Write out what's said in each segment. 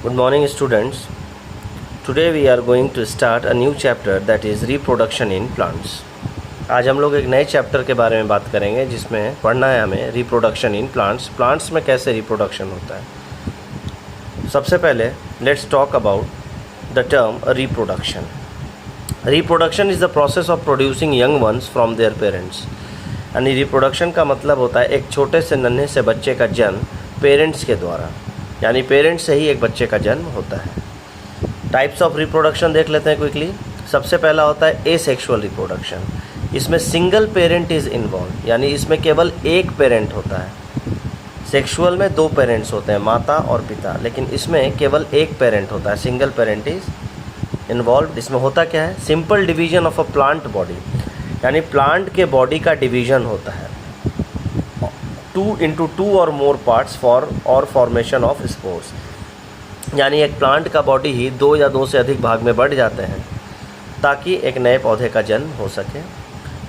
Good morning students. Today we are going to start a new chapter that is reproduction in plants. आज हम लोग एक नए chapter के बारे में बात करेंगे जिसमें पढ़ना है हमें रिप्रोडक्शन इन प्लांट्स। प्लांट्स में कैसे रिप्रोडक्शन होता है। सबसे पहले let's talk about the term reproduction. Reproduction is the process of producing young ones from their parents. यानी रिप्रोडक्शन का मतलब होता है एक छोटे से नन्हे से बच्चे का जन्म पेरेंट्स के द्वारा, यानी पेरेंट्स से ही एक बच्चे का जन्म होता है। टाइप्स ऑफ रिप्रोडक्शन देख लेते हैं क्विकली। सबसे पहला होता है एसेक्सुअल रिप्रोडक्शन। इसमें सिंगल पेरेंट इज़ इन्वॉल्व, यानी इसमें केवल एक पेरेंट होता है। सेक्सुअल में दो पेरेंट्स होते हैं, माता और पिता, लेकिन इसमें केवल एक पेरेंट होता है, सिंगल पेरेंट इज़ इन्वॉल्व। इसमें होता क्या है, simple division of a plant body, यानी प्लांट के बॉडी का डिवीजन होता है 2 into 2 और मोर पार्ट्स और फॉर्मेशन ऑफ स्पोर्स, यानी एक प्लांट का बॉडी ही 2 या 2 से अधिक भाग में बढ़ जाते हैं ताकि एक नए पौधे का जन्म हो सके।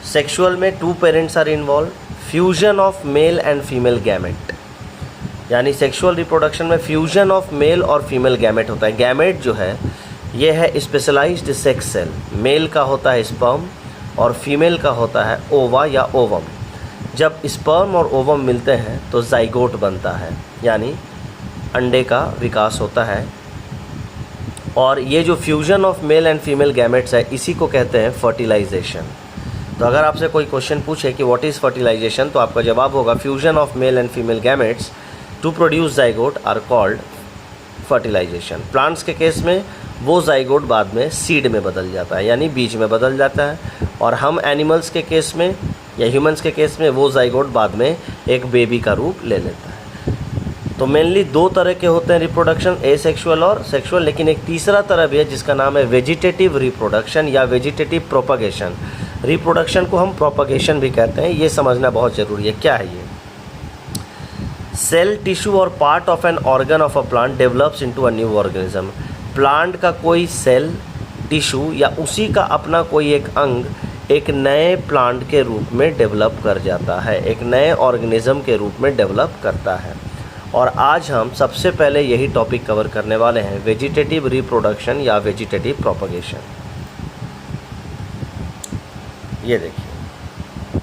सेक्सुअल में 2 parents are involve, fusion of male and female gamete, यानी सेक्सुअल रिप्रोडक्शन में फ्यूजन ऑफ मेल और फीमेल गैमेट होता है। गैमेट जो है ये है स्पेशलाइज्ड सेक्स सेल, मेल का होता है स्पर्म और फीमेल का होता है ओवा या ओवम। जब स्पर्म और ओवम मिलते हैं तो जाइगोट बनता है, यानी अंडे का विकास होता है। और ये जो fusion of male and female gametes है इसी को कहते हैं फर्टिलाइजेशन। तो अगर आपसे कोई क्वेश्चन पूछे कि व्हाट इज़ फर्टिलाइजेशन, तो आपका जवाब होगा fusion of male and female gametes to produce zygote are called fertilisation. Plants के केस में वो जाइगोट बाद में सीड में बदल जाता है, यानी बीज में बदल जाता है। और हम एनिमल्स के केस में या ह्यूमंस के केस में वो जाइगोट बाद में एक बेबी का रूप ले लेता है। तो मेनली 2 तरह के होते हैं रिप्रोडक्शन, एसेक्सुअल और सेक्सुअल, लेकिन एक तीसरा तरह भी है जिसका नाम है वेजिटेटिव रिप्रोडक्शन या वेजिटेटिव प्रोपगेशन। रिप्रोडक्शन को हम प्रोपगेशन भी कहते हैं, ये समझना बहुत ज़रूरी है। क्या है ये? सेल, टिश्यू और part of an organ of a plant develops into a new organism. Plant का कोई सेल, टिश्यू या उसी का अपना कोई एक अंग एक नए प्लांट के रूप में डेवलप कर जाता है, एक नए ऑर्गेनिज्म के रूप में डेवलप करता है। और आज हम सबसे पहले यही टॉपिक कवर करने वाले हैं, वेजिटेटिव रिप्रोडक्शन या वेजिटेटिव प्रोपगेशन। ये देखिए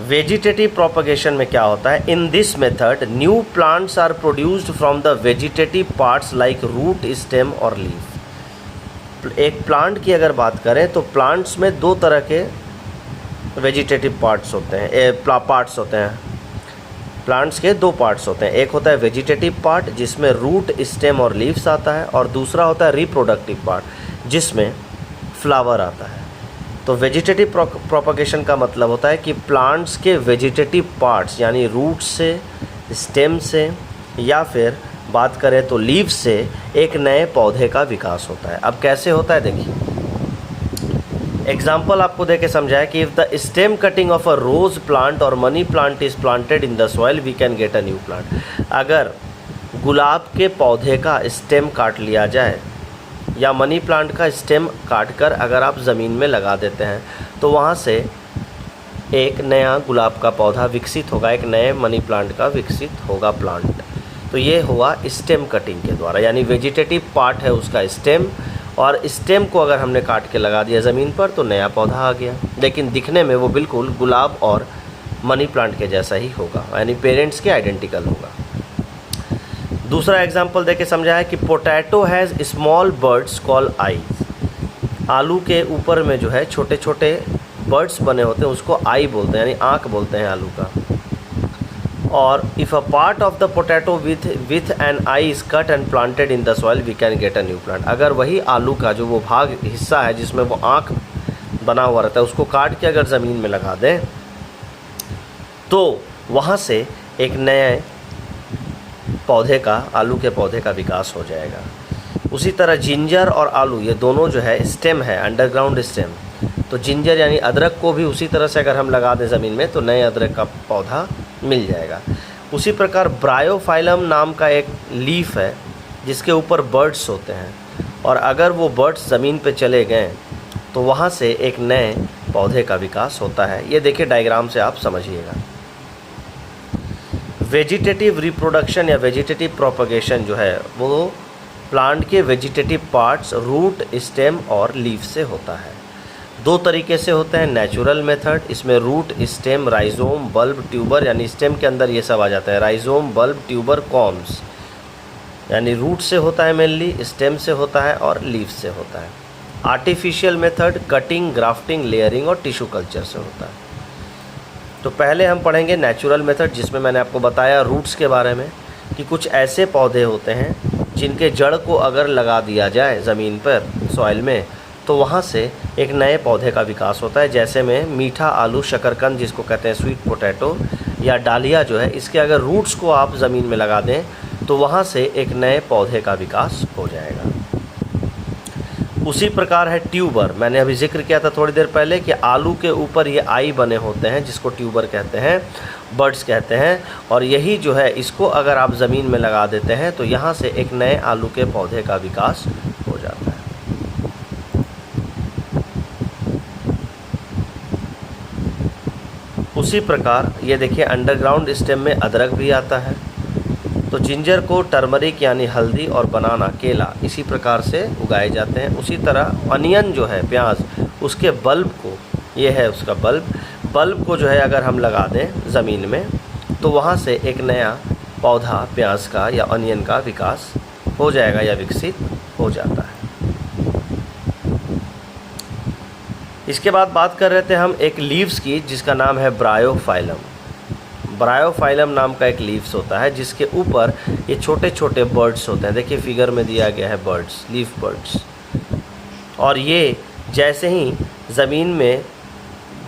वेजिटेटिव प्रोपगेशन में क्या होता है। In this method new plants are produced from the vegetative parts like root, stem और लीफ। एक प्लांट की अगर बात करें तो प्लांट्स में 2 तरह के वेजिटेटिव पार्ट्स होते हैं। प्लांट्स के 2 पार्ट्स होते हैं, एक होता है वेजिटेटिव पार्ट जिसमें रूट, स्टेम और लीव्स आता है, और दूसरा होता है रिप्रोडक्टिव पार्ट जिसमें फ्लावर आता है। तो वेजिटेटिव प्रोपगेशन का मतलब होता है कि प्लांट्स के वेजिटेटिव पार्ट्स यानी रूट से, स्टेम से या फिर बात करें तो लीव्स से एक नए पौधे का विकास होता है। अब कैसे होता है देखिए, एग्जाम्पल आपको देके समझाया कि if the stem cutting of a rose plant or money plant is planted in the soil we can get a new plant. अगर गुलाब के पौधे का स्टेम काट लिया जाए या मनी प्लांट का स्टेम काट कर अगर आप ज़मीन में लगा देते हैं तो वहाँ से एक नया गुलाब का पौधा विकसित होगा, एक नए मनी प्लांट का विकसित होगा प्लांट। तो ये हुआ स्टेम कटिंग के द्वारा, यानी वेजिटेटिव पार्ट है उसका स्टेम, और स्टेम को अगर हमने काट के लगा दिया ज़मीन पर तो नया पौधा आ गया, लेकिन दिखने में वो बिल्कुल गुलाब और मनी प्लांट के जैसा ही होगा, यानी पेरेंट्स के आइडेंटिकल होगा। दूसरा एग्जांपल देके समझाया कि potato has small birds call eyes. आलू के ऊपर में जो है छोटे छोटे बर्ड्स बने होते हैं उसको आई बोलते हैं, यानी आँख बोलते हैं आलू का। और if a part of the potato with an eye is cut and planted in the soil we can get a new plant. अगर वही आलू का जो वो भाग हिस्सा है जिसमें वो आँख बना हुआ रहता है उसको काट के अगर ज़मीन में लगा दें तो वहाँ से एक नए पौधे का, आलू के पौधे का विकास हो जाएगा। उसी तरह जिंजर और आलू ये दोनों जो है स्टेम है, अंडरग्राउंड स्टेम। तो जिंजर यानी अदरक को भी उसी तरह से अगर हम लगा दें ज़मीन में तो नए अदरक का पौधा मिल जाएगा। उसी प्रकार ब्रायोफाइलम नाम का एक लीफ है जिसके ऊपर बर्ड्स होते हैं, और अगर वो बर्ड्स ज़मीन पे चले गए तो वहाँ से एक नए पौधे का विकास होता है। ये देखिए डायग्राम से आप समझिएगा। वेजिटेटिव रिप्रोडक्शन या वेजिटेटिव प्रोपगेशन जो है वो प्लांट के वेजिटेटिव पार्ट्स रूट, स्टेम और लीफ से होता है। दो तरीके से होते हैं, नेचुरल मेथड, इसमें root, stem, rhizome, bulb, tuber, यानी स्टेम के अंदर ये सब आ जाता है, राइजोम, बल्ब, ट्यूबर, कॉम्स, यानी रूट से होता है मेनली, स्टेम से होता है और लीफ से होता है। Artificial method cutting, grafting, layering और टिश्यू कल्चर से होता है। तो पहले हम पढ़ेंगे नेचुरल मेथड, जिसमें मैंने आपको बताया रूट्स के बारे में कि कुछ ऐसे पौधे होते हैं जिनके जड़ को अगर लगा दिया जाए ज़मीन पर, सॉइल में, तो वहाँ से एक नए पौधे का विकास होता है। जैसे में मीठा आलू, शकरकंद जिसको कहते हैं स्वीट पोटैटो, या डालिया जो है, इसके अगर रूट्स को आप ज़मीन में लगा दें तो वहाँ से एक नए पौधे का विकास हो जाएगा। उसी प्रकार है ट्यूबर, मैंने अभी जिक्र किया था थोड़ी देर पहले कि आलू के ऊपर ये आई बने होते हैं जिसको ट्यूबर कहते हैं, बर्ड्स कहते हैं, और यही जो है इसको अगर आप ज़मीन में लगा देते हैं तो यहाँ से एक नए आलू के पौधे का विकास हो जाता है। उसी प्रकार ये देखिए अंडरग्राउंड स्टेम में अदरक भी आता है। तो जिंजर को टर्मरिक यानी हल्दी और बनाना, केला, इसी प्रकार से उगाए जाते हैं। उसी तरह अनियन जो है, प्याज, उसके बल्ब को, ये है उसका बल्ब को जो है अगर हम लगा दें ज़मीन में तो वहाँ से एक नया पौधा प्याज का या अनियन का विकास हो जाएगा या विकसित हो जाता है। इसके बाद बात कर रहे थे हम एक लीव्स की जिसका नाम है ब्रायोफाइलम। ब्रायोफाइलम नाम का एक लीव्स होता है जिसके ऊपर ये छोटे छोटे बर्ड्स होते हैं। देखिए फिगर में दिया गया है बर्ड्स, लीफ बर्ड्स, और ये जैसे ही ज़मीन में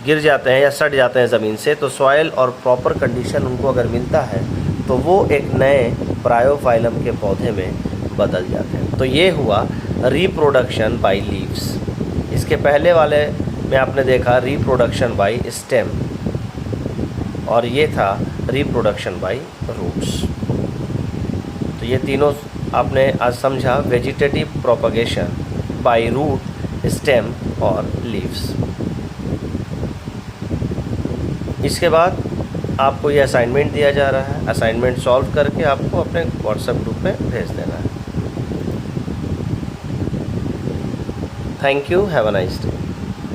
गिर जाते हैं या सट जाते हैं ज़मीन से, तो सॉइल और प्रॉपर कंडीशन उनको अगर मिलता है तो वो एक नए ब्रायोफाइलम के पौधे में बदल जाते हैं। तो ये हुआ रिप्रोडक्शन बाय लीव्स। इसके पहले वाले में आपने देखा रिप्रोडक्शन बाय स्टेम, और ये था रिप्रोडक्शन बाय रूट्स। तो ये तीनों आपने आज समझा, vegetative propagation by root, stem और लीव्स। इसके बाद आपको ये असाइनमेंट दिया जा रहा है, असाइनमेंट सॉल्व करके आपको अपने व्हाट्सएप ग्रुप में भेज देना है। Thank you, have a nice day.